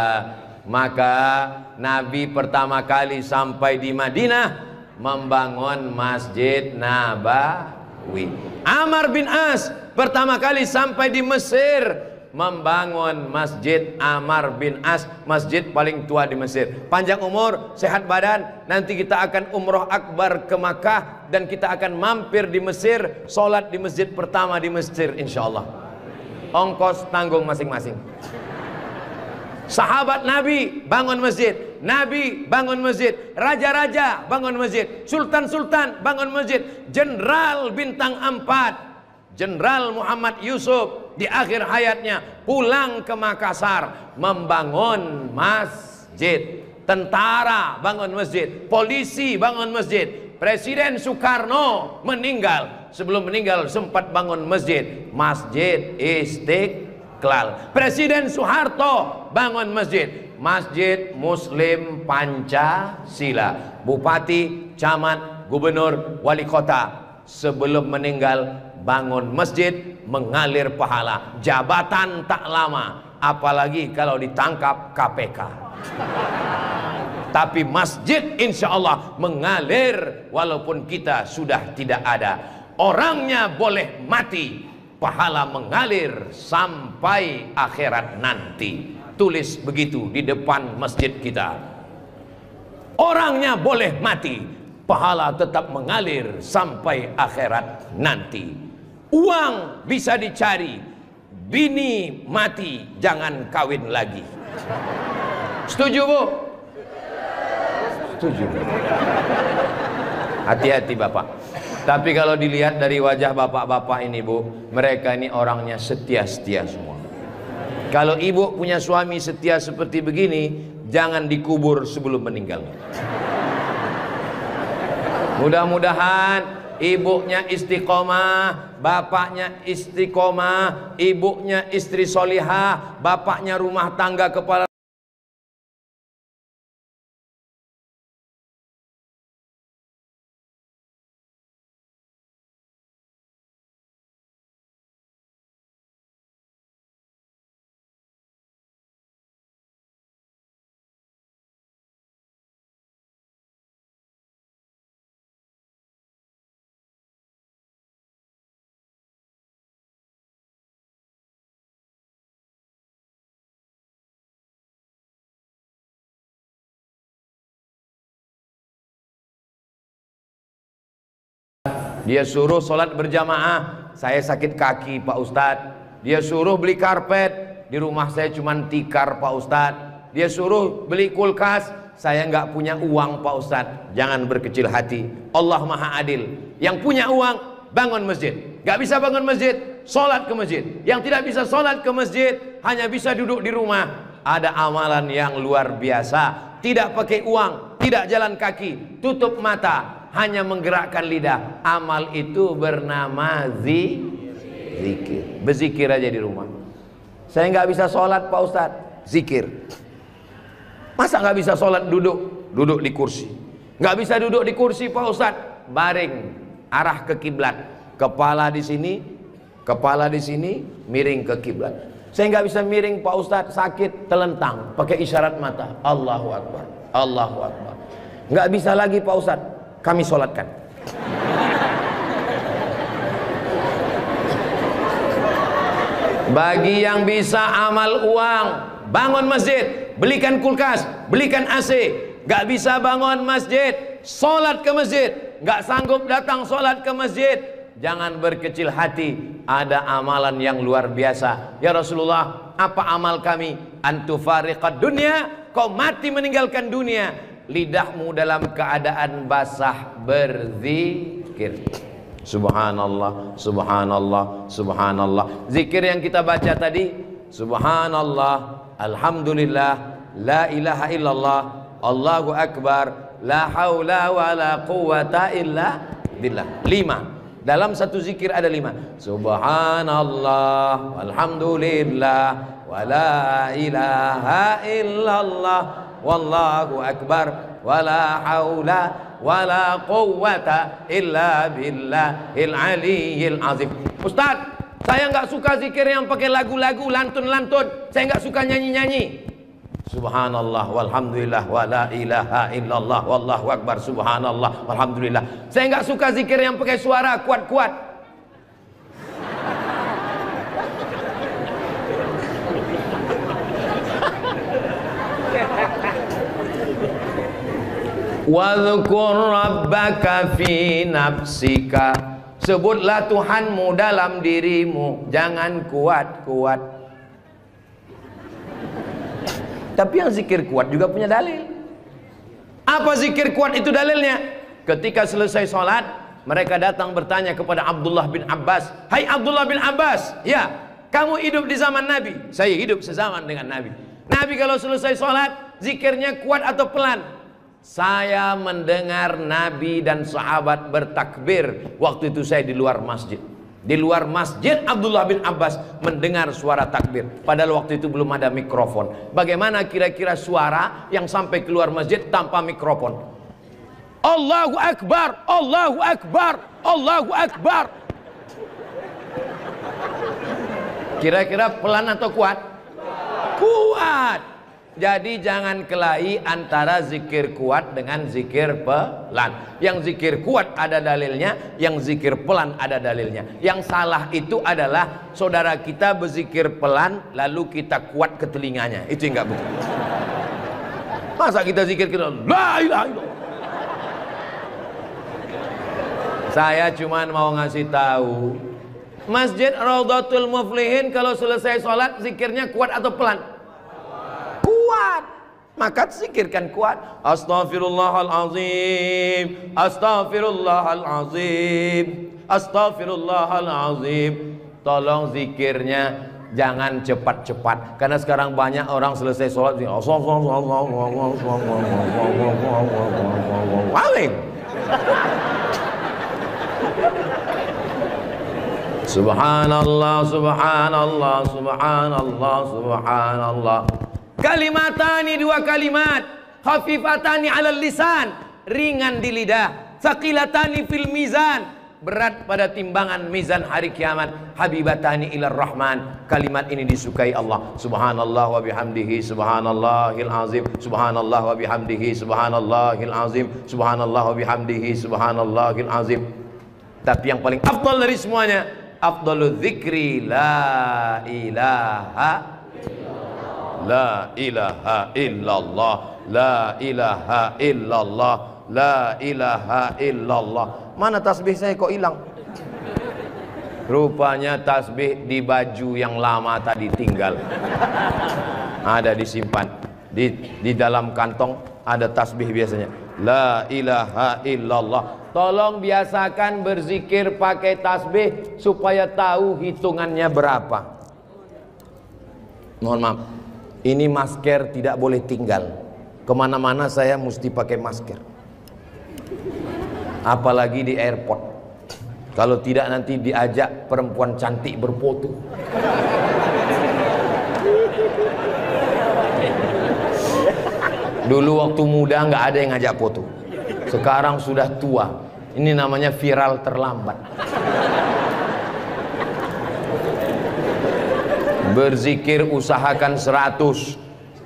maka Nabi pertama kali sampai di Madinah membangun Masjid Nabawi. Amr bin As pertama kali sampai di Mesir membangun Masjid Amr bin As, masjid paling tua di Mesir. Panjang umur, sehat badan, nanti kita akan umroh akbar ke Makkah dan kita akan mampir di Mesir, sholat di masjid pertama di Mesir insyaallah. Ongkos tanggung masing-masing. Sahabat Nabi bangun masjid, Nabi bangun masjid, raja-raja bangun masjid, sultan-sultan bangun masjid, jenderal bintang 4, Jenderal Muhammad Yusuf di akhir hayatnya pulang ke Makassar membangun masjid. Tentara bangun masjid, polisi bangun masjid. Presiden Soekarno meninggal, sebelum meninggal sempat bangun masjid, Masjid Istiqlal. Presiden Soeharto bangun masjid, Masjid Muslim Pancasila. Bupati, camat, gubernur, wali kota sebelum meninggal bangun masjid, mengalir pahala. Jabatan tak lama, apalagi kalau ditangkap KPK. Tapi masjid insya Allah mengalir walaupun kita sudah tidak ada. Orangnya boleh mati, pahala mengalir sampai akhirat nanti. Tulis begitu di depan masjid kita. Orangnya boleh mati, pahala tetap mengalir sampai akhirat nanti. Uang bisa dicari, bini mati jangan kawin lagi. Setuju Bu? Setuju. Hati-hati Bapak. Tapi kalau dilihat dari wajah bapak-bapak ini Bu, mereka ini orangnya setia-setia semua. Kalau ibu punya suami setia seperti begini, jangan dikubur sebelum meninggal. Mudah-mudahan ibunya istiqomah, bapaknya istiqomah, ibunya istri solihah, bapaknya rumah tangga kepala. Dia suruh sholat berjamaah, saya sakit kaki Pak Ustadz. Dia suruh beli karpet, di rumah saya cuma tikar Pak Ustadz. Dia suruh beli kulkas, saya nggak punya uang Pak Ustadz. Jangan berkecil hati, Allah Maha Adil. Yang punya uang, bangun masjid. Nggak bisa bangun masjid, sholat ke masjid. Yang tidak bisa sholat ke masjid, hanya bisa duduk di rumah. Ada amalan yang luar biasa. Tidak pakai uang, tidak jalan kaki, tutup mata, hanya menggerakkan lidah. Amal itu bernama zikir. Berzikir aja di rumah. Saya nggak bisa sholat Pak Ustadz, zikir. Masa nggak bisa sholat duduk di kursi? Nggak bisa duduk di kursi Pak Ustadz, baring, arah ke kiblat, kepala di sini, miring ke kiblat. Saya nggak bisa miring Pak Ustadz, sakit, telentang, pakai isyarat mata, Allahu Akbar, Allahu Akbar. Nggak bisa lagi Pak Ustadz, kami sholatkan. Bagi yang bisa amal uang, bangun masjid, belikan kulkas, belikan AC. Gak bisa bangun masjid, sholat ke masjid. Gak sanggup datang sholat ke masjid, jangan berkecil hati. Ada amalan yang luar biasa. Ya Rasulullah, apa amal kami? Antufariqad dunya, kau mati meninggalkan dunia, lidahmu dalam keadaan basah berzikir. Subhanallah, subhanallah, subhanallah. Zikir yang kita baca tadi, subhanallah, alhamdulillah, la ilaha illallah, Allahu akbar, la haula wa la quwata illa billah. 5. Dalam satu zikir ada 5. Subhanallah, alhamdulillah, wa la ilaha illallah, wallahu akbar, wa la haula wala quwwata illa billahil aliyyil azim. Ustaz, saya nggak suka zikir yang pakai lagu-lagu, lantun-lantun. Saya nggak suka nyanyi-nyanyi. Subhanallah walhamdulillah wala ilaha illallah wallahu akbar, subhanallah walhamdulillah. Saya nggak suka zikir yang pakai suara kuat-kuat. Wadhkur rabbaka fi nafsika, sebutlah Tuhanmu dalam dirimu, jangan kuat-kuat. Tapi yang zikir kuat juga punya dalil. Apa zikir kuat itu dalilnya? Ketika selesai sholat, mereka datang bertanya kepada Abdullah bin Abbas, hai Abdullah bin Abbas, ya kamu hidup di zaman Nabi? Saya hidup sezaman dengan Nabi. Nabi kalau selesai sholat, zikirnya kuat atau pelan? Saya mendengar Nabi dan sahabat bertakbir. Waktu itu saya di luar masjid. Di luar masjid Abdullah bin Abbas mendengar suara takbir. Padahal waktu itu belum ada mikrofon. Bagaimana kira-kira suara yang sampai keluar masjid tanpa mikrofon? Allahu Akbar, Allahu Akbar, Allahu Akbar. Kira-kira pelan atau kuat? Kuat. Jadi jangan kelahi antara zikir kuat dengan zikir pelan. Yang zikir kuat ada dalilnya, yang zikir pelan ada dalilnya. Yang salah itu adalah saudara kita berzikir pelan lalu kita kuat ke telinganya. Itu yang enggak betul. Masa kita zikir kita la ilaha illallah. Saya cuman mau ngasih tahu, Masjid Raudhatul Muflihin kalau selesai sholat zikirnya kuat atau pelan? Kuat. Maka zikirkan kuat. Astaghfirullahalazim, astaghfirullahalazim, astaghfirullahalazim. Tolong zikirnya jangan cepat-cepat, karena sekarang banyak orang selesai sholat paling subhanallah, subhanallah, subhanallah, subhanallah. Kalimatani, 2 kalimat, khafifatani alal lisan, ringan di lidah, tsaqilatani fil mizan, berat pada timbangan mizan hari kiamat, habibatani ilar rahman. Kalimat ini disukai Allah. Subhanallah wa bihamdihi subhanallahil azim, subhanallah wa bihamdihi subhanallahil azim, subhanallah wa bihamdihi subhanallahil azim. Tapi yang paling afdal dari semuanya, afdalul dzikri la ilaha la ilaha illallah, la ilaha illallah, la ilaha illallah. Mana tasbih saya kok hilang? Rupanya tasbih di baju yang lama tadi tinggal. Ada disimpan. Di dalam kantong ada tasbih biasanya. La ilaha illallah. Tolong biasakan berzikir pakai tasbih supaya tahu hitungannya berapa. Mohon maaf, ini masker tidak boleh tinggal. Kemana-mana saya mesti pakai masker. Apalagi di airport. Kalau tidak nanti diajak perempuan cantik berfoto. Dulu waktu muda nggak ada yang ngajak foto. Sekarang sudah tua. Ini namanya viral terlambat. Berzikir usahakan 100.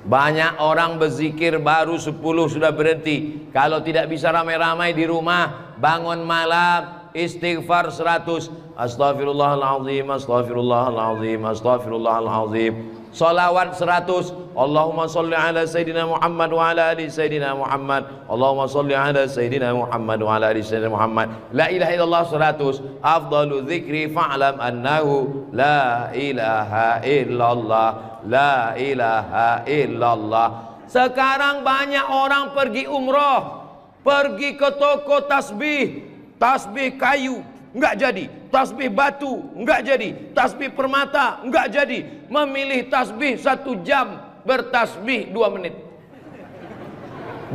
Banyak orang berzikir baru 10 sudah berhenti. Kalau tidak bisa ramai-ramai di rumah, bangun malam istighfar 100. Astaghfirullahaladzim, astaghfirullahaladzim, astaghfirullahaladzim. Salawat 100. Allahumma salli ala Sayyidina Muhammad wa ala ali Sayyidina Muhammad. Allahumma salli ala Sayyidina Muhammad wa ala ali Sayyidina Muhammad. La ilaha illallah 100. Afdalu dzikri fa'lam annahu la ilaha illallah. La ilaha illallah. Sekarang banyak orang pergi umroh, pergi ke toko tasbih. Tasbih kayu enggak jadi, tasbih batu enggak jadi, tasbih permata enggak jadi. Memilih tasbih 1 jam, bertasbih 2 menit.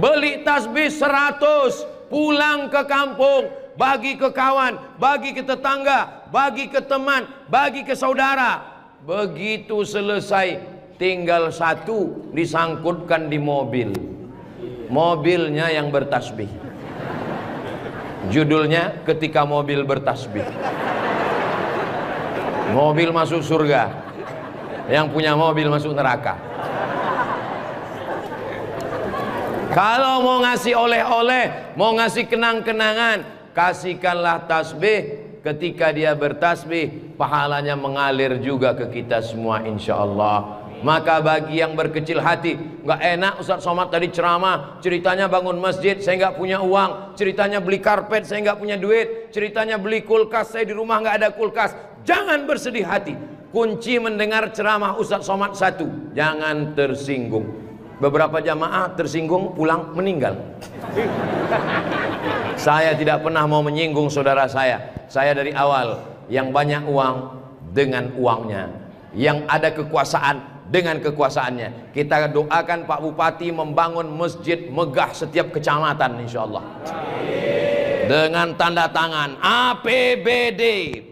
Beli tasbih 100, pulang ke kampung, bagi ke kawan, bagi ke tetangga, bagi ke teman, bagi ke saudara. Begitu selesai, tinggal 1 disangkutkan di mobil. Mobilnya yang bertasbih. Judulnya ketika mobil bertasbih. Mobil masuk surga, yang punya mobil masuk neraka. Kalau mau ngasih oleh-oleh, mau ngasih kenang-kenangan, kasihkanlah tasbih. Ketika dia bertasbih, pahalanya mengalir juga ke kita semua insyaallah. Maka bagi yang berkecil hati, nggak enak Ustaz Somad tadi ceramah, ceritanya bangun masjid, saya nggak punya uang, ceritanya beli karpet, saya nggak punya duit, ceritanya beli kulkas, saya di rumah nggak ada kulkas. Jangan bersedih hati. Kunci mendengar ceramah Ustaz Somad 1, jangan tersinggung. Beberapa jamaah tersinggung, pulang meninggal. Saya tidak pernah mau menyinggung saudara saya. Saya dari awal, yang banyak uang dengan uangnya, yang ada kekuasaan dengan kekuasaannya. Kita doakan Pak Bupati membangun masjid megah setiap kecamatan insyaallah. Dengan tanda tangan APBD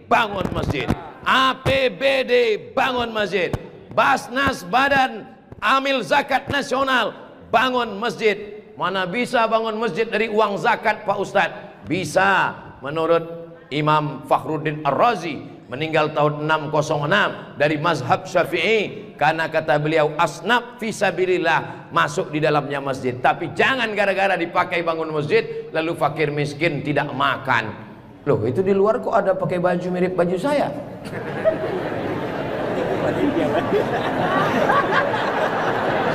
bangun masjid, APBD bangun masjid, Basnas Badan Amil Zakat Nasional bangun masjid. Mana bisa bangun masjid dari uang zakat Pak Ustadz? Bisa. Menurut Imam Fakhruddin Ar-Razi, meninggal tahun 606, dari mazhab Syafi'i, karena kata beliau asnaf fisabilillah, masuk di dalamnya masjid. Tapi jangan gara-gara dipakai bangun masjid lalu fakir miskin tidak makan. Loh, itu di luar kok ada pakai baju mirip baju saya?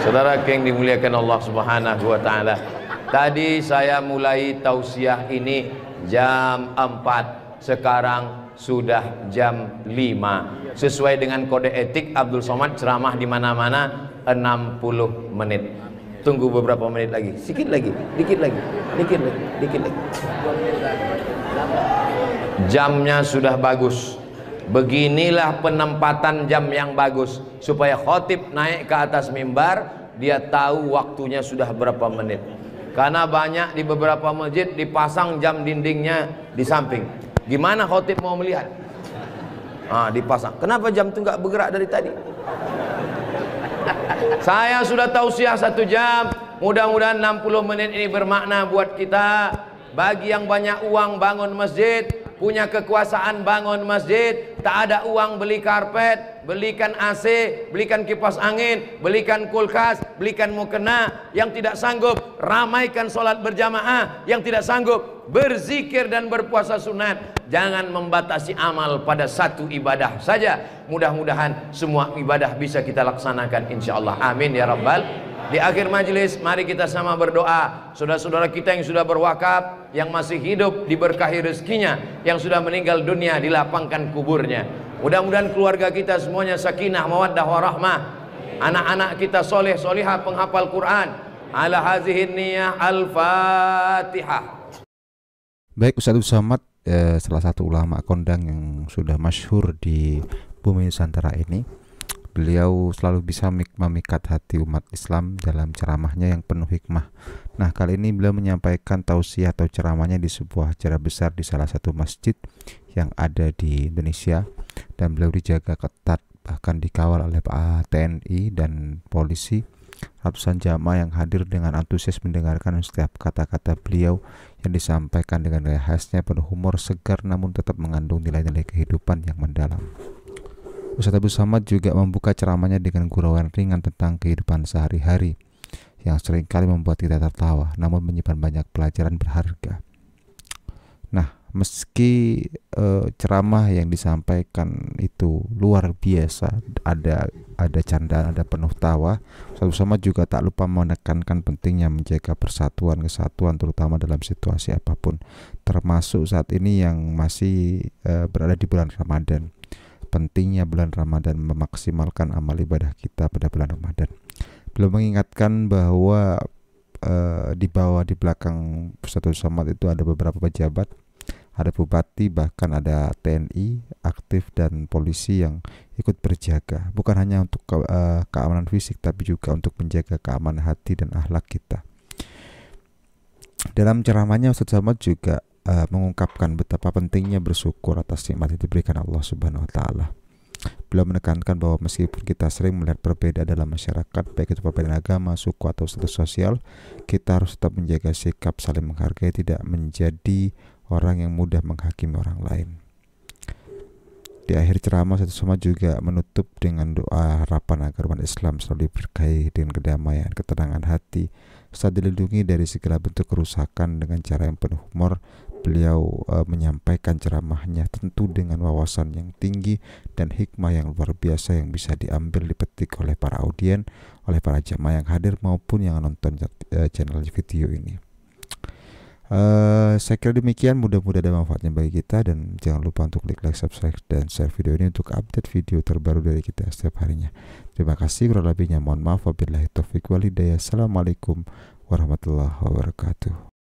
Saudara yang dimuliakan Allah Subhanahu wa taala, tadi saya mulai tausiah ini jam 4, sekarang sudah jam 5. Sesuai dengan kode etik Abdul Somad ceramah di mana-mana 60 menit. Tunggu beberapa menit lagi, sedikit lagi, dikit lagi, dikit lagi, dikit lagi. Jamnya sudah bagus. Beginilah penempatan jam yang bagus supaya khotib naik ke atas mimbar, dia tahu waktunya sudah berapa menit. Karena banyak di beberapa masjid dipasang jam dindingnya di samping. Gimana khotib mau melihat? Dipasang. Kenapa jam itu nggak bergerak dari tadi? Saya sudah tausiah 1 jam. Mudah-mudahan 60 menit ini bermakna buat kita. Bagi yang banyak uang bangun masjid, punya kekuasaan bangun masjid, tak ada uang beli karpet, belikan AC, belikan kipas angin, belikan kulkas, belikan mukena. Yang tidak sanggup, ramaikan sholat berjamaah. Yang tidak sanggup, berzikir dan berpuasa sunat. Jangan membatasi amal pada 1 ibadah saja. Mudah-mudahan semua ibadah bisa kita laksanakan insyaallah. Amin ya rabbal. Di akhir majelis, mari kita sama berdoa. Saudara-saudara kita yang sudah berwakaf, yang masih hidup diberkahi rezekinya, yang sudah meninggal dunia dilapangkan kuburnya. Mudah-mudahan keluarga kita semuanya sakinah, mawaddah, warahmah. anak-anak kita soleh solihah penghafal Quran. Ala hazihin niyah, al-Fatihah. Baik, Ustadz Somad, salah satu ulama kondang yang sudah masyhur di bumi Nusantara ini, beliau selalu bisa memikat hati umat Islam dalam ceramahnya yang penuh hikmah. Nah, kali ini beliau menyampaikan tausiah atau ceramahnya di sebuah acara besar di salah satu masjid yang ada di Indonesia, dan beliau dijaga ketat, bahkan dikawal oleh TNI dan polisi. Ratusan jamaah yang hadir dengan antusias mendengarkan setiap kata-kata beliau yang disampaikan dengan gaya khasnya penuh humor segar namun tetap mengandung nilai-nilai kehidupan yang mendalam. Ustadz Abdul Somad juga membuka ceramahnya dengan gurauan ringan tentang kehidupan sehari-hari yang seringkali membuat kita tertawa namun menyimpan banyak pelajaran berharga. Nah, meski ceramah yang disampaikan itu luar biasa, ada candaan, ada penuh tawa, Ustadz Somad juga tak lupa menekankan pentingnya menjaga persatuan kesatuan terutama dalam situasi apapun, termasuk saat ini yang masih berada di bulan Ramadan. Pentingnya bulan Ramadan, memaksimalkan amal ibadah kita pada bulan Ramadan. Beliau mengingatkan bahwa di belakang Ustadz Somad itu ada beberapa pejabat, ada bupati, bahkan ada TNI aktif dan polisi yang ikut berjaga, bukan hanya untuk keamanan fisik tapi juga untuk menjaga keamanan hati dan akhlak kita. Dalam ceramahnya Ustadz Somad juga mengungkapkan betapa pentingnya bersyukur atas nikmat yang diberikan Allah Subhanahu wa taala. Beliau menekankan bahwa meskipun kita sering melihat perbedaan dalam masyarakat, baik itu perbedaan agama, suku atau status sosial, kita harus tetap menjaga sikap saling menghargai, tidak menjadi orang yang mudah menghakimi orang lain. Di akhir ceramah, Ustadz Somad juga menutup dengan doa harapan agar umat Islam selalu diberkahi dengan kedamaian, ketenangan hati, serta dilindungi dari segala bentuk kerusakan. Dengan cara yang penuh humor, beliau menyampaikan ceramahnya tentu dengan wawasan yang tinggi dan hikmah yang luar biasa yang bisa diambil dipetik oleh para audien, oleh para jamaah yang hadir maupun yang nonton channel video ini. Saya kira demikian, mudah-mudahan ada manfaatnya bagi kita, dan jangan lupa untuk klik like, subscribe, dan share video ini untuk update video terbaru dari kita setiap harinya. Terima kasih, kurang lebihnya mohon maaf. Wabillahi taufiq wal hidayah. Assalamualaikum warahmatullahi wabarakatuh.